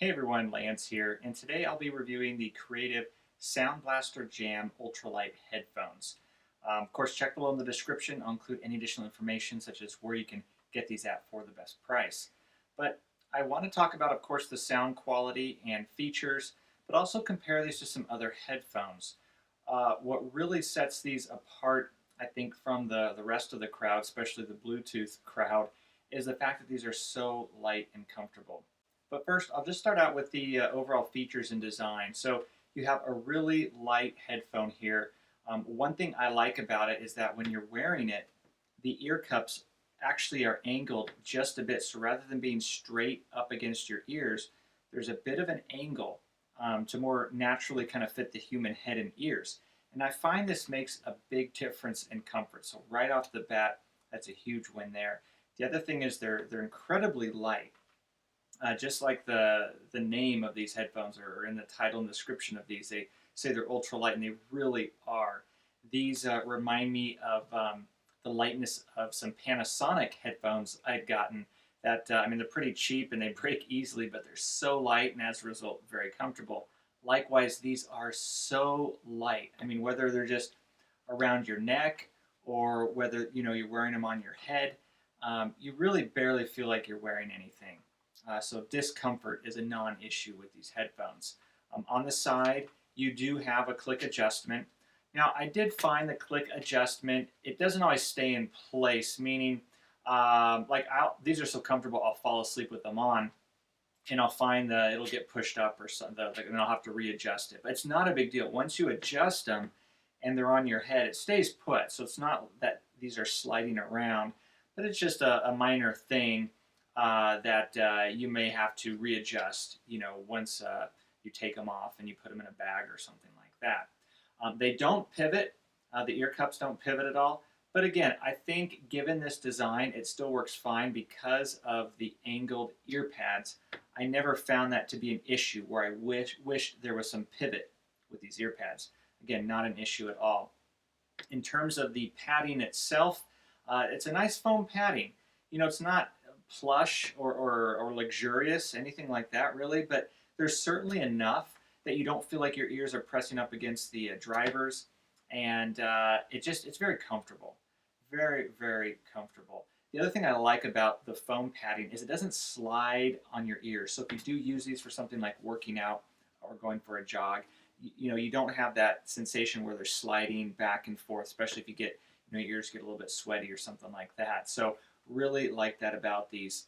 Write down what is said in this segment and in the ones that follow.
Hey everyone, Lance here, and today I'll be reviewing the Creative Sound Blaster Jam Ultralight headphones. Of course, check below in the description. I'll include any additional information such as where you can get these at for the best price. But I want to talk about, of course, the sound quality and features, but also compare these to some other headphones. What really sets these apart, I think, from the rest of the crowd, especially the Bluetooth crowd, is the fact that these are so light and comfortable. But first, I'll just start out with the overall features and design. So you have a really light headphone here. One thing I like about it is that when you're wearing it, the ear cups actually are angled just a bit. So rather than being straight up against your ears, there's a bit of an angle to more naturally kind of fit the human head and ears. And I find this makes a big difference in comfort. So right off the bat, that's a huge win there. The other thing is they're incredibly light. Just like the name of these headphones or in the title and description of these, they say they're ultralight, and they really are. These remind me of the lightness of some Panasonic headphones I'd gotten. That I mean, they're pretty cheap and they break easily, but they're so light and as a result, very comfortable. Likewise, these are so light. I mean, whether they're just around your neck or whether you're wearing them on your head, you really barely feel like you're wearing anything. So discomfort is a non-issue with these headphones. On the side, you do have a click adjustment. Now, I did find the click adjustment, it doesn't always stay in place, meaning these are so comfortable, I'll fall asleep with them on, and I'll find that it'll get pushed up or something, and I'll have to readjust it. But it's not a big deal. Once you adjust them and they're on your head, it stays put. So it's not that these are sliding around, but it's just a minor thing that you may have to readjust, once you take them off and you put them in a bag or something like that. They don't pivot. The ear cups don't pivot at all. But again, I think given this design, it still works fine because of the angled ear pads. I never found that to be an issue where I wished there was some pivot with these ear pads. Again, not an issue at all. In terms of the padding itself, it's a nice foam padding. It's not plush or luxurious, anything like that really, but there's certainly enough that you don't feel like your ears are pressing up against the drivers, and it's very comfortable, very, very comfortable. The other thing I like about the foam padding is it doesn't slide on your ears. So if you do use these for something like working out or going for a jog, you don't have that sensation where they're sliding back and forth, especially if you get your ears get a little bit sweaty or something like that. So really like that about these.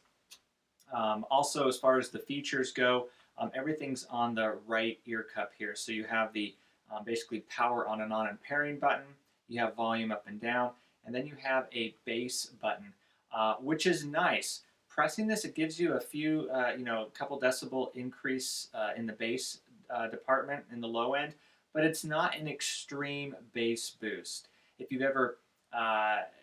Also, as far as the features go, everything's on the right ear cup here. So you have the basically power on and pairing button. You have volume up and down, and then you have a bass button, which is nice. Pressing this, it gives you a couple decibel increase in the bass department in the low end, but it's not an extreme bass boost. If you've ever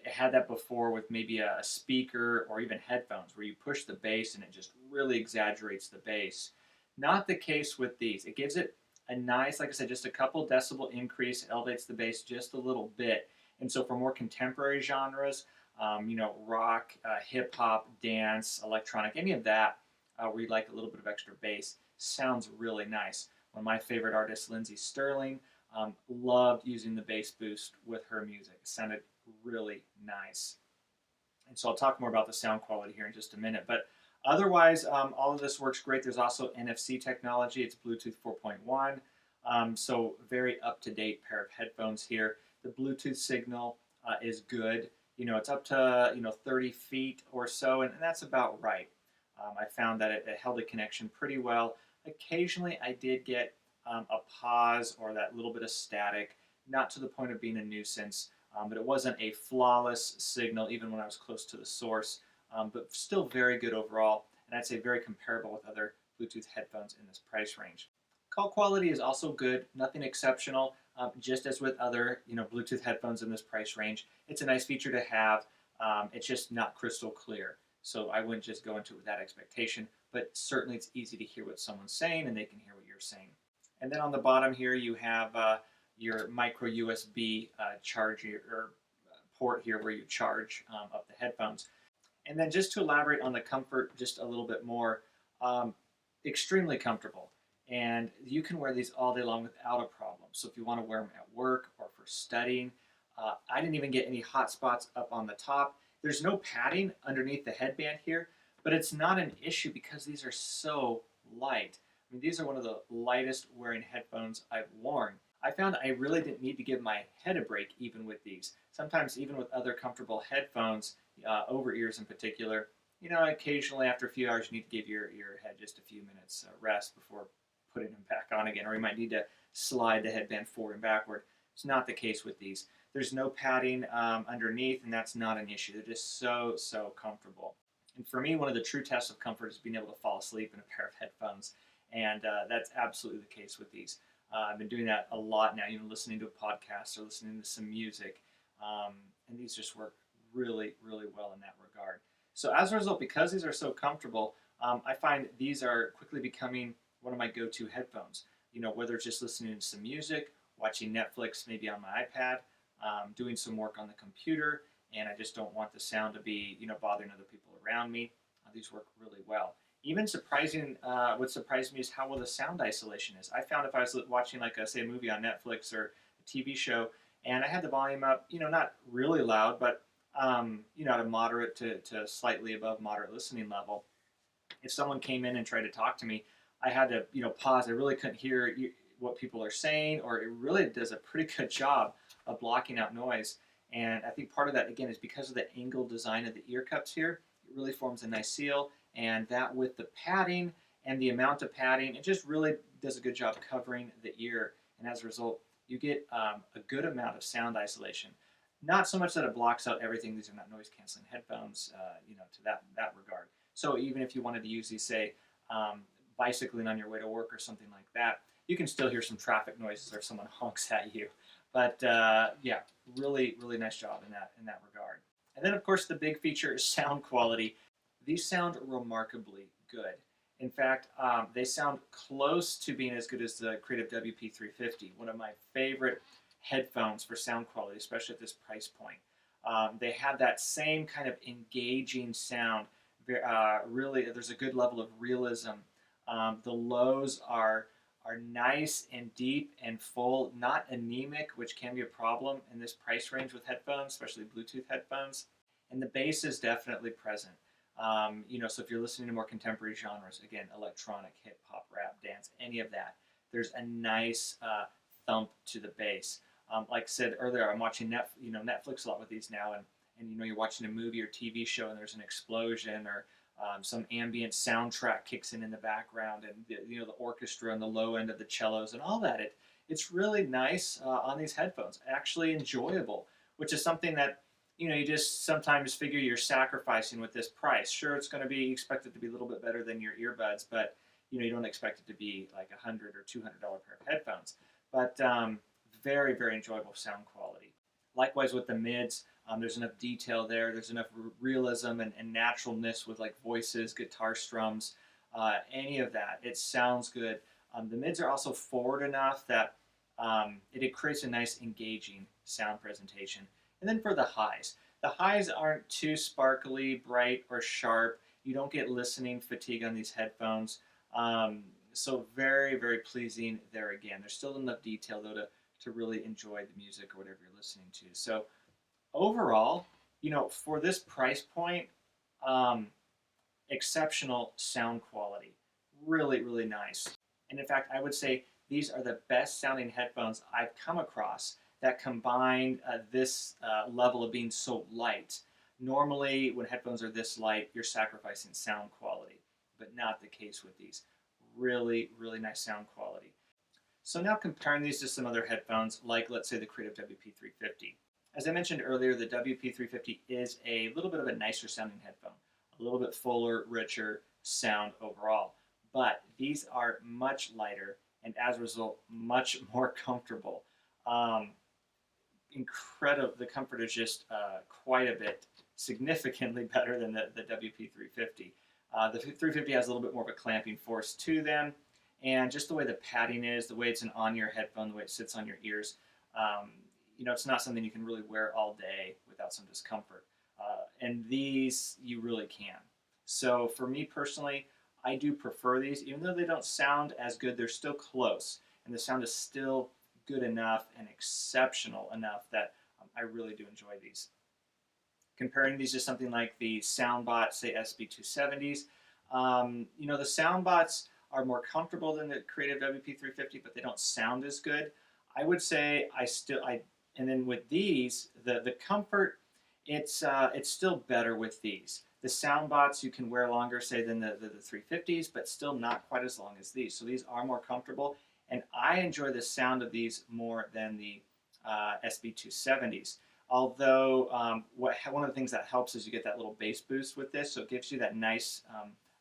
had that before with maybe a speaker or even headphones where you push the bass and it just really exaggerates the bass. Not the case with these. It gives it a nice, like I said, just a couple decibel increase, elevates the bass just a little bit. And so for more contemporary genres, rock, hip hop, dance, electronic, any of that, where you like a little bit of extra bass, sounds really nice. One of my favorite artists, Lindsey Sterling, loved using the bass boost with her music. It sounded really nice. And so I'll talk more about the sound quality here in just a minute. But otherwise, all of this works great. There's also NFC technology. It's Bluetooth 4.1. So very up-to-date pair of headphones here. The Bluetooth signal is good. It's up to 30 feet or so, and that's about right. I found that it held a connection pretty well. Occasionally, I did get a pause or that little bit of static, not to the point of being a nuisance, but it wasn't a flawless signal even when I was close to the source, but still very good overall, and I'd say very comparable with other Bluetooth headphones in this price range. Call quality is also good, nothing exceptional, just as with other Bluetooth headphones in this price range. It's a nice feature to have. It's just not crystal clear, so I wouldn't just go into it with that expectation, but certainly it's easy to hear what someone's saying and they can hear what you're saying. And then on the bottom here, you have your micro USB charger or port here where you charge up the headphones. And then just to elaborate on the comfort just a little bit more, extremely comfortable. And you can wear these all day long without a problem. So if you want to wear them at work or for studying, I didn't even get any hot spots up on the top. There's no padding underneath the headband here, but it's not an issue because these are so light. I mean, these are one of the lightest wearing headphones I've worn. I found I really didn't need to give my head a break even with these. Sometimes even with other comfortable headphones, over ears in particular, occasionally after a few hours you need to give your head just a few minutes rest before putting them back on again, or you might need to slide the headband forward and backward. It's not the case with these. There's no padding underneath, and that's not an issue. They're just so comfortable. And for me, one of the true tests of comfort is being able to fall asleep in a pair of headphones, and that's absolutely the case with these. I've been doing that a lot now, listening to a podcast or listening to some music, and these just work really well in that regard. So as a result, because these are so comfortable, I find these are quickly becoming one of my go-to headphones. Whether it's just listening to some music, watching Netflix maybe on my iPad, doing some work on the computer, and I just don't want the sound to be, bothering other people around me. These work really well. Even what surprised me is how well the sound isolation is. I found if I was watching, like, say, a movie on Netflix or a TV show, and I had the volume up, not really loud, but at a moderate to slightly above moderate listening level. If someone came in and tried to talk to me, I had to, pause. I really couldn't hear what people are saying, or it really does a pretty good job of blocking out noise. And I think part of that, again, is because of the angle design of the ear cups here. It really forms a nice seal, and that with the padding and the amount of padding, it just really does a good job covering the ear. And as a result, you get a good amount of sound isolation. Not so much that it blocks out everything. These are not noise-canceling headphones, to that regard. So even if you wanted to use these, say, bicycling on your way to work or something like that, you can still hear some traffic noises or if someone honks at you. But yeah, really nice job in that regard. And then of course the big feature is sound quality. These sound remarkably good. In fact, they sound close to being as good as the Creative WP350, one of my favorite headphones for sound quality, especially at this price point. They have that same kind of engaging sound. Really, there's a good level of realism. The lows are nice and deep and full, not anemic, which can be a problem in this price range with headphones, especially Bluetooth headphones. And the bass is definitely present. So if you're listening to more contemporary genres, again, electronic, hip hop, rap, dance, any of that, there's a nice thump to the bass. Like I said earlier, I'm watching Netflix a lot with these now, and you're watching a movie or TV show, and there's an explosion or some ambient soundtrack kicks in the background, and the orchestra and the low end of the cellos and all that. It's really nice on these headphones, actually enjoyable, which is something that you just sometimes figure you're sacrificing with this price. Sure, it's going to be expected to be a little bit better than your earbuds, but you don't expect it to be like $100 or $200 pair of headphones. But very enjoyable sound quality. Likewise with the mids, there's enough detail there. There's enough realism and naturalness with like voices, guitar strums, any of that. It sounds good. The mids are also forward enough that it creates a nice engaging sound presentation. And then for the highs aren't too sparkly, bright, or sharp. You don't get listening fatigue on these headphones. So very pleasing there again. There's still enough detail though to really enjoy the music or whatever you're listening to. So overall, for this price point, exceptional sound quality. Really nice. And in fact, I would say these are the best sounding headphones I've come across that combine this level of being so light. Normally, when headphones are this light, you're sacrificing sound quality, but not the case with these. Really nice sound quality. So now comparing these to some other headphones, like let's say the Creative WP350. As I mentioned earlier, the WP350 is a little bit of a nicer sounding headphone, a little bit fuller, richer sound overall. But these are much lighter and as a result, much more comfortable. Incredible. The comfort is just quite a bit, significantly better than the WP350. The 350 has a little bit more of a clamping force to them, and just the way the padding is, the way it's an on-ear headphone, the way it sits on your ears, it's not something you can really wear all day without some discomfort. And these, you really can. So for me personally, I do prefer these. Even though they don't sound as good, they're still close. And the sound is still good enough and exceptional enough that I really do enjoy these. Comparing these to something like the SoundBot, say SB270s, the SoundBots are more comfortable than the Creative WP350, but they don't sound as good. I would say and then with these, the comfort, it's still better with these. The SoundBots you can wear longer, say, than the 350s, but still not quite as long as these. So these are more comfortable, and I enjoy the sound of these more than the SB270s. Although one of the things that helps is you get that little bass boost with this, so it gives you that nice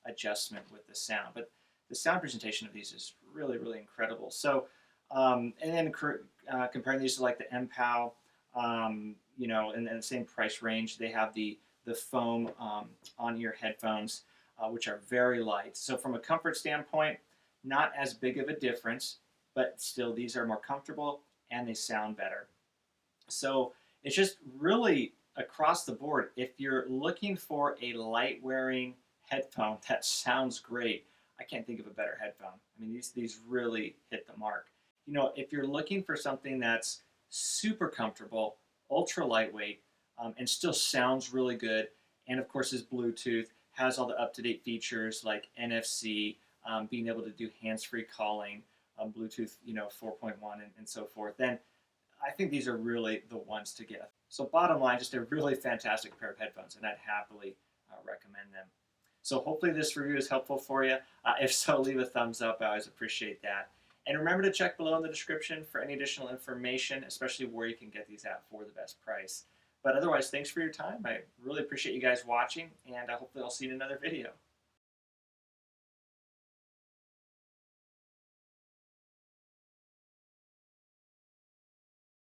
adjustment with the sound. But the sound presentation of these is really, really incredible. So, and then comparing these to like the MPOW, in the same price range, they have the foam on-ear headphones, which are very light. So from a comfort standpoint, not as big of a difference, but still these are more comfortable and they sound better. So it's just really across the board. If you're looking for a light wearing headphone that sounds great, I can't think of a better headphone. I mean, these really hit the mark. If you're looking for something that's super comfortable, ultra lightweight, and still sounds really good, and of course is Bluetooth, has all the up-to-date features like NFC, being able to do hands-free calling, Bluetooth, 4.1 and so forth, then I think these are really the ones to get. So bottom line, just a really fantastic pair of headphones, and I'd happily recommend them. So hopefully this review is helpful for you. If so, leave a thumbs up. I always appreciate that. And remember to check below in the description for any additional information, especially where you can get these at for the best price. But otherwise, thanks for your time. I really appreciate you guys watching, and hopefully I'll see you in another video.